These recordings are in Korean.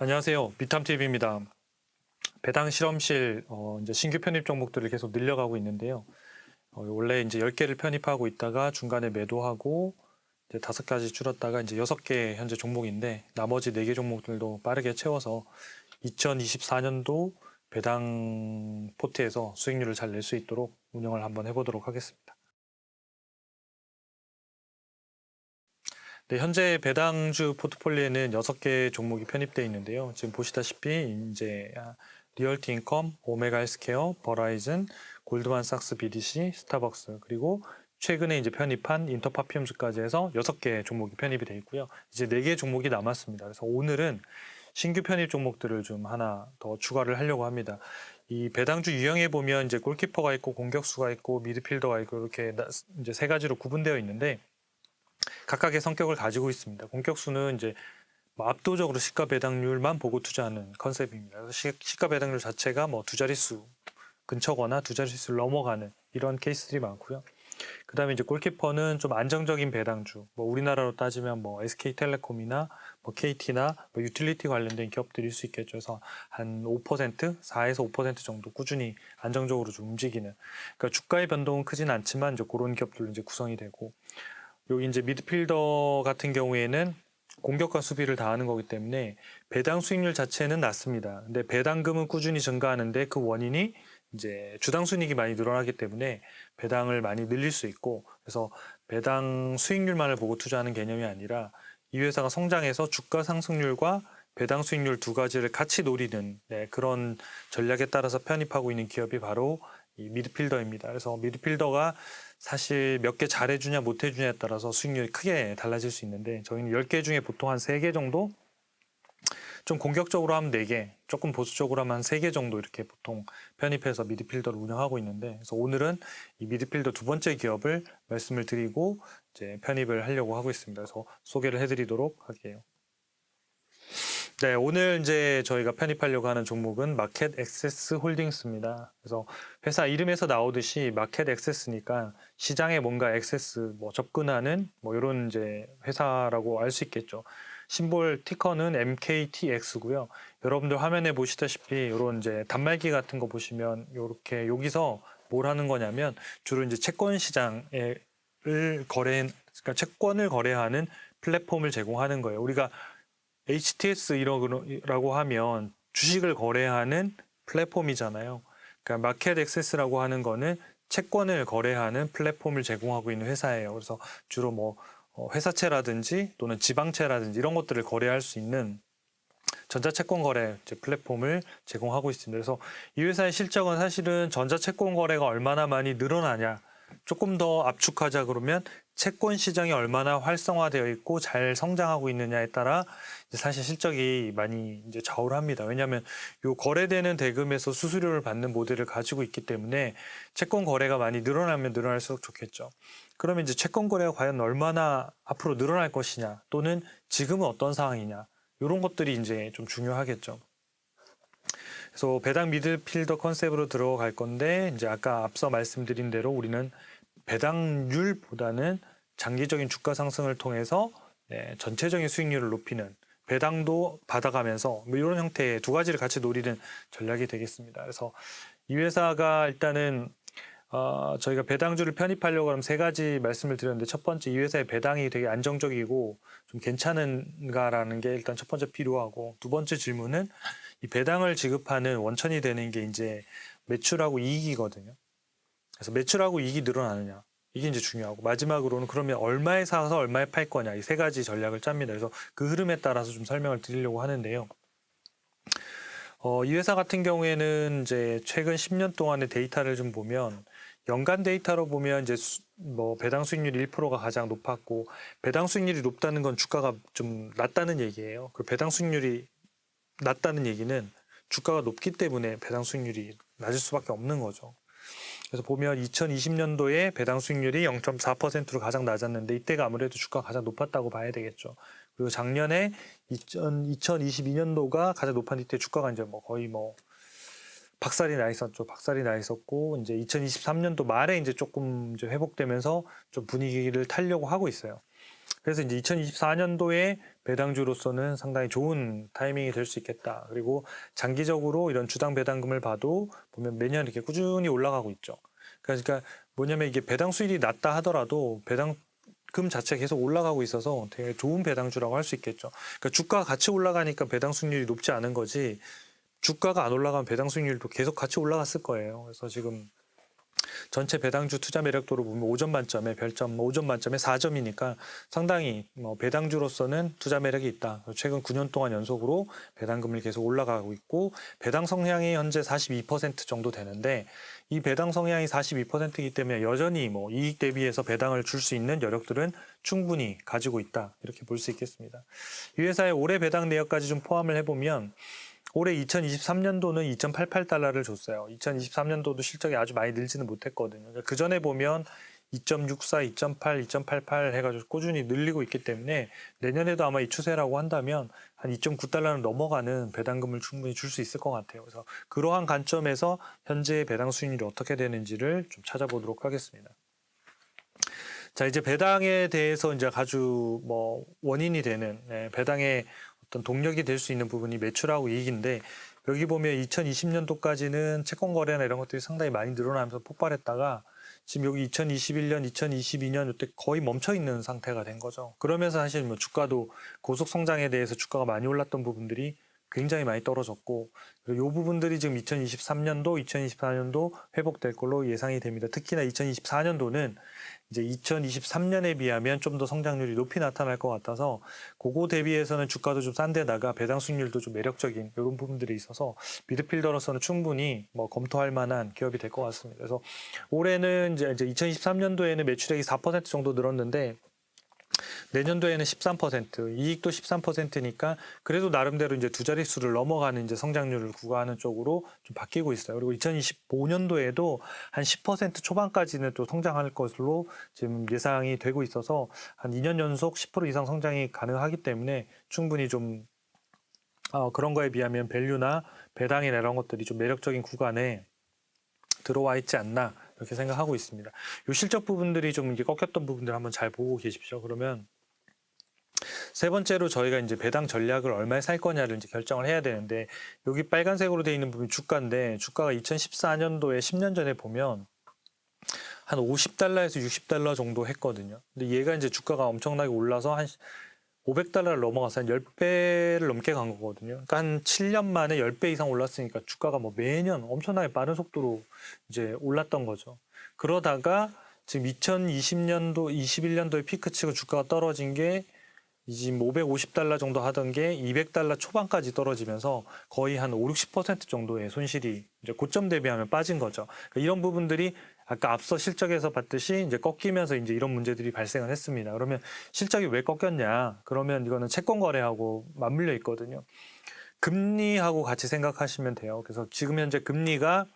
안녕하세요. 비탐TV입니다. 배당 실험실 이제 신규 편입 종목들을 계속 늘려가고 있는데요. 원래 이제 10개를 편입하고 있다가 중간에 매도하고 이제 5가지 줄었다가 이제 6개 현재 종목인데 나머지 4개 종목들도 빠르게 채워서 2024년도 배당 포트에서 수익률을 잘 낼 수 있도록 운영을 한번 해보도록 하겠습니다. 네, 현재 배당주 포트폴리오에는 6개 종목이 편입되어 있는데요. 지금 보시다시피 이제 리얼티 인컴, 오메가 헬스케어, 버라이즌, 골드만삭스 BDC, 스타벅스, 그리고 최근에 이제 편입한 인터파퓸즈까지 해서 6개 종목이 편입이 되어 있고요. 이제 4개 종목이 남았습니다. 그래서 오늘은 신규 편입 종목들을 좀 하나 더 추가를 하려고 합니다. 이 배당주 유형에 보면 이제 골키퍼가 있고 공격수가 있고 미드필더가 있고 이렇게 이제 3가지로 구분되어 있는데 각각의 성격을 가지고 있습니다. 공격수는 이제 압도적으로 시가 배당률만 보고 투자하는 컨셉입니다. 그래서 시가 배당률 자체가 뭐 2자릿수 근처거나 2자릿수를 넘어가는 이런 케이스들이 많고요. 그다음에 이제 골키퍼는 좀 안정적인 배당주, 뭐 우리나라로 따지면 뭐 SK텔레콤이나 뭐 KT나 뭐 유틸리티 관련된 기업들일 수 있겠죠. 그래서 한 5%, 4에서 5% 정도 꾸준히 안정적으로 좀 움직이는. 그러니까 주가의 변동은 크진 않지만 이제 그런 기업들로 이제 구성이 되고. 여기 이제 미드필더 같은 경우에는 공격과 수비를 다 하는 거기 때문에 배당 수익률 자체는 낮습니다. 근데 배당금은 꾸준히 증가하는데 그 원인이 이제 주당 순이익이 많이 늘어나기 때문에 배당을 많이 늘릴 수 있고, 그래서 배당 수익률만을 보고 투자하는 개념이 아니라 이 회사가 성장해서 주가 상승률과 배당 수익률 2가지를 같이 노리는 그런 전략에 따라서 편입하고 있는 기업이 바로 이 미드필더입니다. 그래서 미드필더가 사실 몇 개 잘해주냐 못해주냐에 따라서 수익률이 크게 달라질 수 있는데 저희는 10개 중에 보통 한 3개 정도, 좀 공격적으로 하면 4개, 조금 보수적으로 하면 한 3개 정도 이렇게 보통 편입해서 미드필더를 운영하고 있는데, 그래서 오늘은 이 미드필더 2번째 기업을 말씀을 드리고 이제 편입을 하려고 하고 있습니다. 그래서 소개를 해드리도록 할게요. 네, 오늘 이제 저희가 편입하려고 하는 종목은 마켓 액세스 홀딩스입니다. 그래서 회사 이름에서 나오듯이 마켓 액세스니까 시장에 뭔가 액세스, 뭐 접근하는 뭐 이런 이제 회사라고 알 수 있겠죠. 심볼 티커는 MKTX고요. 여러분들 화면에 보시다시피 이런 이제 단말기 같은 거 보시면 이렇게 여기서 뭘 하는 거냐면 주로 이제 채권 시장을 그러니까 채권을 거래하는 플랫폼을 제공하는 거예요. 우리가 HTS라고 하면 주식을 거래하는 플랫폼이잖아요. 그러니까 마켓 액세스라고 하는 거는 채권을 거래하는 플랫폼을 제공하고 있는 회사예요. 그래서 주로 뭐 회사채라든지 또는 지방채라든지 이런 것들을 거래할 수 있는 전자채권 거래 플랫폼을 제공하고 있습니다. 그래서 이 회사의 실적은 사실은 전자채권 거래가 얼마나 많이 늘어나냐, 조금 더 압축하자 그러면 채권 시장이 얼마나 활성화되어 있고 잘 성장하고 있느냐에 따라 사실 실적이 많이 이제 좌우를 합니다. 왜냐하면 요 거래되는 대금에서 수수료를 받는 모델을 가지고 있기 때문에 채권 거래가 많이 늘어나면 늘어날수록 좋겠죠. 그러면 이제 채권 거래가 과연 얼마나 앞으로 늘어날 것이냐, 또는 지금은 어떤 상황이냐, 이런 것들이 이제 좀 중요하겠죠. 그래서 배당 미드필더 컨셉으로 들어갈 건데, 이제 아까 앞서 말씀드린 대로 우리는 배당률보다는 장기적인 주가 상승을 통해서 전체적인 수익률을 높이는, 배당도 받아가면서 뭐 이런 형태의 2가지를 같이 노리는 전략이 되겠습니다. 그래서 이 회사가 일단은 저희가 배당주를 편입하려고 하면 3가지 말씀을 드렸는데, 첫 번째, 이 회사의 배당이 되게 안정적이고 좀 괜찮은가라는 게 일단 첫 번째 필요하고, 2번째 질문은 이 배당을 지급하는 원천이 되는 게 이제 매출하고 이익이거든요. 그래서 매출하고 이익이 늘어나느냐, 이게 이제 중요하고, 마지막으로는 그러면 얼마에 사서 얼마에 팔 거냐, 이 3가지 전략을 짭니다. 그래서 그 흐름에 따라서 좀 설명을 드리려고 하는데요. 이 회사 같은 경우에는 이제 최근 10년 동안의 데이터를 좀 보면, 연간 데이터로 보면 이제 뭐 배당 수익률 1%가 가장 높았고, 배당 수익률이 높다는 건 주가가 좀 낮다는 얘기예요. 그 배당 수익률이 낮다는 얘기는 주가가 높기 때문에 배당 수익률이 낮을 수밖에 없는 거죠. 그래서 보면 2020년도에 배당 수익률이 0.4%로 가장 낮았는데, 이때가 아무래도 주가가 가장 높았다고 봐야 되겠죠. 그리고 작년에 2022년도가 가장 높았는데 이때 주가가 이제 뭐 거의 뭐 박살이 나 있었죠. 박살이 나 있었고, 이제 2023년도 말에 이제 조금 이제 회복되면서 좀 분위기를 타려고 하고 있어요. 그래서 이제 2024년도에 배당주로서는 상당히 좋은 타이밍이 될 수 있겠다. 그리고 장기적으로 이런 주당 배당금을 봐도 보면 매년 이렇게 꾸준히 올라가고 있죠. 그러니까 뭐냐면 이게 배당 수익이 낮다 하더라도 배당금 자체가 계속 올라가고 있어서 되게 좋은 배당주라고 할 수 있겠죠. 그러니까 주가가 같이 올라가니까 배당 수익률이 높지 않은 거지, 주가가 안 올라가면 배당 수익률도 계속 같이 올라갔을 거예요. 그래서 지금 전체 배당주 투자 매력도로 보면 5점 만점에 별점 5점 만점에 4점이니까 상당히 배당주로서는 투자 매력이 있다. 최근 9년 동안 연속으로 배당금을 계속 올라가고 있고, 배당 성향이 현재 42% 정도 되는데, 이 배당 성향이 42%이기 때문에 여전히 이익 대비해서 배당을 줄 수 있는 여력들은 충분히 가지고 있다. 이렇게 볼 수 있겠습니다. 이 회사의 올해 배당 내역까지 좀 포함을 해보면 올해 2023년도는 2.88달러를 줬어요. 2023년도도 실적이 아주 많이 늘지는 못했거든요. 그 전에 보면 2.64, 2.8, 2.88 해가지고 꾸준히 늘리고 있기 때문에 내년에도 아마 이 추세라고 한다면 한 2.9달러는 넘어가는 배당금을 충분히 줄 수 있을 것 같아요. 그래서 그러한 관점에서 현재 배당 수익률이 어떻게 되는지를 좀 찾아보도록 하겠습니다. 자, 이제 배당에 대해서 이제 아주 원인이 되는 배당의 어떤 동력이 될 수 있는 부분이 매출하고 이익인데, 여기 보면 2020년도까지는 채권 거래나 이런 것들이 상당히 많이 늘어나면서 폭발했다가 지금 여기 2021년, 2022년 이때 거의 멈춰 있는 상태가 된 거죠. 그러면서 사실 주가도 고속 성장에 대해서 주가가 많이 올랐던 부분들이 굉장히 많이 떨어졌고, 그리고 이 부분들이 지금 2023년도, 2024년도 회복될 걸로 예상이 됩니다. 특히나 2024년도는 이제 2023년에 비하면 좀 더 성장률이 높이 나타날 것 같아서 그거 대비해서는 주가도 좀 싼 데다가 배당 수익률도 좀 매력적인 이런 부분들이 있어서 미드필더로서는 충분히 검토할 만한 기업이 될 것 같습니다. 그래서 올해는 이제 2023년도에는 매출액이 4% 정도 늘었는데 내년도에는 13%, 이익도 13%니까 그래도 나름대로 이제 두 자릿수를 넘어가는 이제 성장률을 구가하는 쪽으로 좀 바뀌고 있어요. 그리고 2025년도에도 한 10% 초반까지는 또 성장할 것으로 지금 예상이 되고 있어서 한 2년 연속 10% 이상 성장이 가능하기 때문에 충분히 좀 그런 거에 비하면 밸류나 배당이나 이런 것들이 좀 매력적인 구간에 들어와 있지 않나 이렇게 생각하고 있습니다. 이 실적 부분들이 좀 이게 꺾였던 부분들 한번 잘 보고 계십시오. 그러면 세 번째로 저희가 이제 배당 전략을 얼마에 살 거냐를 이제 결정을 해야 되는데, 여기 빨간색으로 되어 있는 부분이 주가인데, 주가가 2014년도에 10년 전에 보면 한 50달러에서 60달러 정도 했거든요. 근데 얘가 이제 주가가 엄청나게 올라서 한 500달러를 넘어가서 한 10배를 넘게 간 거거든요. 그러니까 한 7년 만에 10배 이상 올랐으니까 주가가 매년 엄청나게 빠른 속도로 이제 올랐던 거죠. 그러다가 지금 2020년도, 21년도에 피크 치고 주가가 떨어진 게 이제 550달러 정도 하던 게 200달러 초반까지 떨어지면서 거의 한 5, 60% 정도의 손실이 이제 고점 대비하면 빠진 거죠. 그러니까 이런 부분들이 아까 앞서 실적에서 봤듯이 이제 꺾이면서 이제 이런 문제들이 발생을 했습니다. 그러면 실적이 왜 꺾였냐? 그러면 이거는 채권 거래하고 맞물려 있거든요. 금리하고 같이 생각하시면 돼요. 그래서 지금 현재 금리가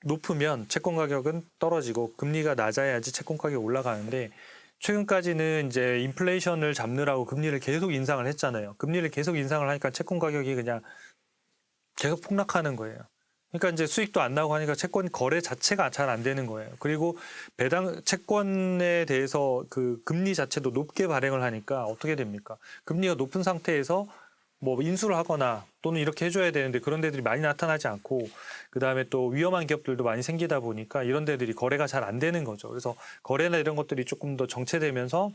높으면 채권 가격은 떨어지고 금리가 낮아야지 채권 가격이 올라가는데, 최근까지는 이제 인플레이션을 잡느라고 금리를 계속 인상을 했잖아요. 금리를 계속 인상을 하니까 채권 가격이 그냥 계속 폭락하는 거예요. 그러니까 이제 수익도 안 나고 하니까 채권 거래 자체가 잘 안 되는 거예요. 그리고 채권에 대해서 그 금리 자체도 높게 발행을 하니까 어떻게 됩니까? 금리가 높은 상태에서 인수를 하거나 또는 이렇게 해줘야 되는데 그런 데들이 많이 나타나지 않고, 그다음에 또 위험한 기업들도 많이 생기다 보니까 이런 데들이 거래가 잘 안 되는 거죠. 그래서 거래나 이런 것들이 조금 더 정체되면서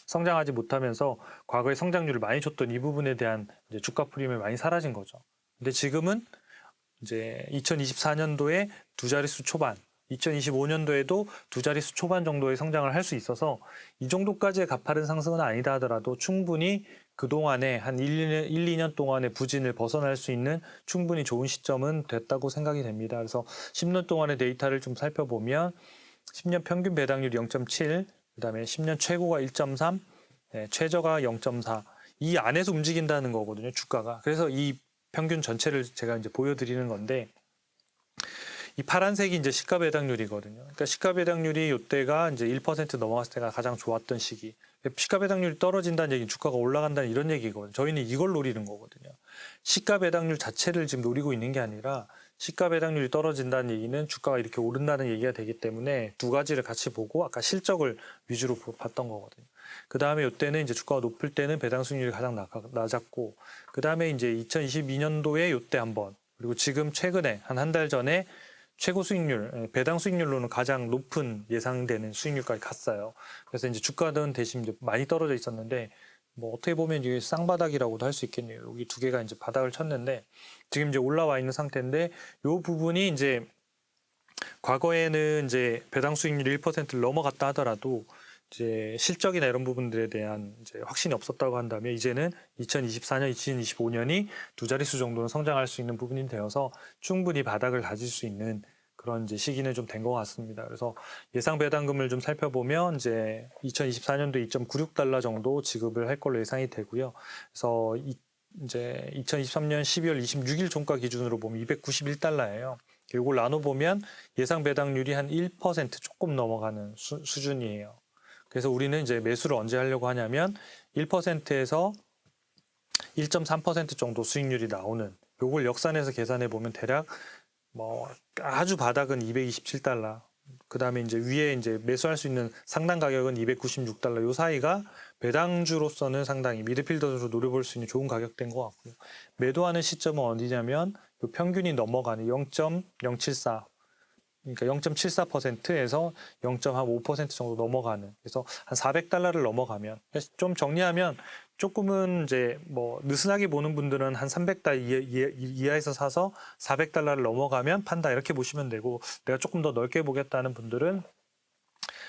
성장하지 못하면서 과거에 성장률을 많이 줬던 이 부분에 대한 이제 주가 프리미엄이 많이 사라진 거죠. 근데 지금은 이제 2024년도에 두 자릿수 초반, 2025년도에도 두 자릿수 초반 정도의 성장을 할 수 있어서 이 정도까지의 가파른 상승은 아니다 하더라도 충분히 그동안에 한 1, 2년 동안의 부진을 벗어날 수 있는 충분히 좋은 시점은 됐다고 생각이 됩니다. 그래서 10년 동안의 데이터를 좀 살펴보면 10년 평균 배당률이 0.7, 그다음에 10년 최고가 1.3, 최저가 0.4. 이 안에서 움직인다는 거거든요, 주가가. 그래서 이 평균 전체를 제가 이제 보여드리는 건데, 이 파란색이 이제 시가 배당률이거든요. 그러니까 시가 배당률이 이때가 이제 1% 넘어갔을 때가 가장 좋았던 시기. 시가 배당률이 떨어진다는 얘기는 주가가 올라간다는 이런 얘기거든요. 저희는 이걸 노리는 거거든요. 시가 배당률 자체를 지금 노리고 있는 게 아니라 시가 배당률이 떨어진다는 얘기는 주가가 이렇게 오른다는 얘기가 되기 때문에 두 가지를 같이 보고 아까 실적을 위주로 봤던 거거든요. 그 다음에 이때는 이제 주가가 높을 때는 배당 수익률이 가장 낮았고, 그 다음에 이제 2022년도에 이때 한번, 그리고 지금 최근에 한 달 전에 최고 수익률, 배당 수익률로는 가장 높은 예상되는 수익률까지 갔어요. 그래서 이제 주가는 대신 이제 많이 떨어져 있었는데, 뭐 어떻게 보면 이게 쌍바닥이라고도 할 수 있겠네요. 여기 두 개가 이제 바닥을 쳤는데 지금 이제 올라와 있는 상태인데, 이 부분이 이제 과거에는 이제 배당 수익률이 1%를 넘어갔다 하더라도 이제 실적이나 이런 부분들에 대한 이제 확신이 없었다고 한다면, 이제는 2024년, 2025년이 두 자릿수 정도는 성장할 수 있는 부분이 되어서 충분히 바닥을 다질 수 있는 그런 이제 시기는 좀 된 것 같습니다. 그래서 예상 배당금을 좀 살펴보면 이제 2024년도 2.96달러 정도 지급을 할 걸로 예상이 되고요. 그래서 이제 2023년 12월 26일 종가 기준으로 보면 291달러예요. 이걸 나눠보면 예상 배당률이 한 1% 조금 넘어가는 수준이에요. 그래서 우리는 이제 매수를 언제 하려고 하냐면 1%에서 1.3% 정도 수익률이 나오는, 요걸 역산해서 계산해 보면 대략 뭐 아주 바닥은 227달러, 그 다음에 이제 위에 이제 매수할 수 있는 상단 가격은 296달러, 요 사이가 배당주로서는 상당히 미드필더로 노려볼 수 있는 좋은 가격대인 것 같고요. 매도하는 시점은 어디냐면 요 평균이 넘어가는 0.074, 그러니까 0.74%에서 0.5% 정도 넘어가는, 그래서 한 400달러를 넘어가면, 좀 정리하면 조금은 이제 뭐 느슨하게 보는 분들은 한 300달러 이하에서 사서 400달러를 넘어가면 판다, 이렇게 보시면 되고, 내가 조금 더 넓게 보겠다는 분들은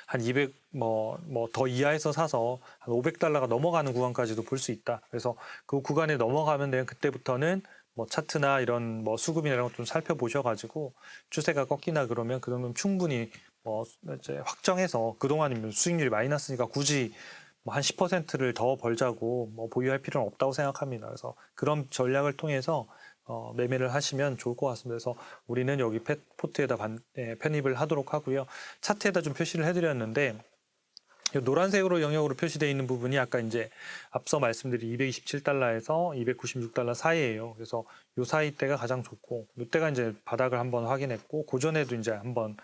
한 200, 더 이하에서 사서 한 500달러가 넘어가는 구간까지도 볼 수 있다. 그래서 그 구간에 넘어가면 되면 그때부터는 뭐 차트나 이런 뭐 수급이나 이런 것 좀 살펴보셔가지고 추세가 꺾이나 그러면 그 정도면 충분히 뭐 이제 확정해서, 그동안 수익률이 많이 났으니까 굳이 뭐 한 10%를 더 벌자고 뭐 보유할 필요는 없다고 생각합니다. 그래서 그런 전략을 통해서 매매를 하시면 좋을 것 같습니다. 그래서 우리는 여기 포트에다 편입을 하도록 하고요. 차트에다 좀 표시를 해드렸는데, 노란색으로 영역으로 표시되어 있는 부분이 아까 이제 앞서 말씀드린 227달러에서 296달러 사이예요. 그래서 이 사이 때가 가장 좋고, 이때가 이제 바닥을 한번 확인했고, 고전에도 이제 한번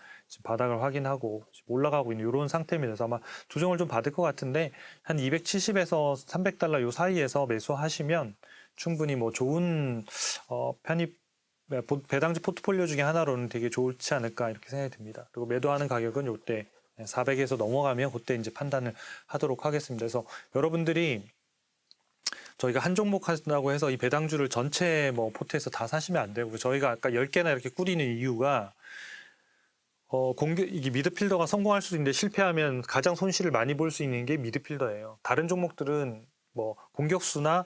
바닥을 확인하고 올라가고 있는 이런 상태입니다. 그래서 아마 조정을 좀 받을 것 같은데, 한 270에서 300달러 이 사이에서 매수하시면 충분히 뭐 좋은 편입 배당주 포트폴리오 중에 하나로는 되게 좋지 않을까, 이렇게 생각이 듭니다. 그리고 매도하는 가격은 이때 400에서 넘어가면 그때 이제 판단을 하도록 하겠습니다. 그래서 여러분들이 저희가 한 종목 한다고 해서 이 배당주를 전체 뭐 포트에서 다 사시면 안 되고, 저희가 아까 10개나 이렇게 꾸리는 이유가 이게 미드필더가 성공할 수도 있는데 실패하면 가장 손실을 많이 볼 수 있는 게 미드필더예요. 다른 종목들은 뭐 공격수나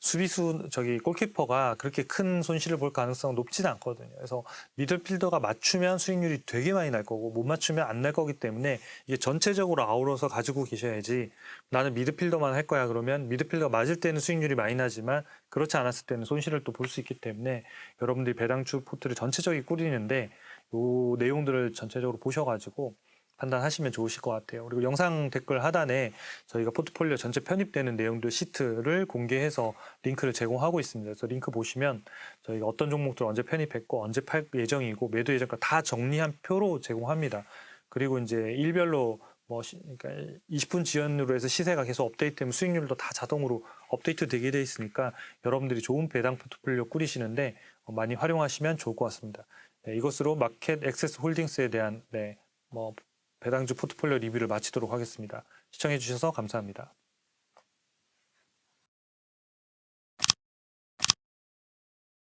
수비수, 골키퍼가 그렇게 큰 손실을 볼 가능성은 높지는 않거든요. 그래서 미드필더가 맞추면 수익률이 되게 많이 날 거고, 못 맞추면 안 날 거기 때문에 이게 전체적으로 아우러서 가지고 계셔야지, 나는 미드필더만 할 거야 그러면 미드필더 맞을 때는 수익률이 많이 나지만 그렇지 않았을 때는 손실을 또 볼 수 있기 때문에, 여러분들이 배당주 포트를 전체적으로 꾸리는데 이 내용들을 전체적으로 보셔가지고 판단하시면 좋으실 것 같아요. 그리고 영상 댓글 하단에 저희가 포트폴리오 전체 편입되는 내용들 시트를 공개해서 링크를 제공하고 있습니다. 그래서 링크 보시면 저희가 어떤 종목들 언제 편입했고 언제 팔 예정이고 매도 예정까지 다 정리한 표로 제공합니다. 그리고 이제 일별로 그러니까 20분 지연으로 해서 시세가 계속 업데이트되면 수익률도 다 자동으로 업데이트 되게 돼 있으니까 여러분들이 좋은 배당 포트폴리오 꾸리시는데 많이 활용하시면 좋을 것 같습니다. 네, 이것으로 마켓 액세스 홀딩스에 대한 배당주 포트폴리오 리뷰를 마치도록 하겠습니다. 시청해 주셔서 감사합니다.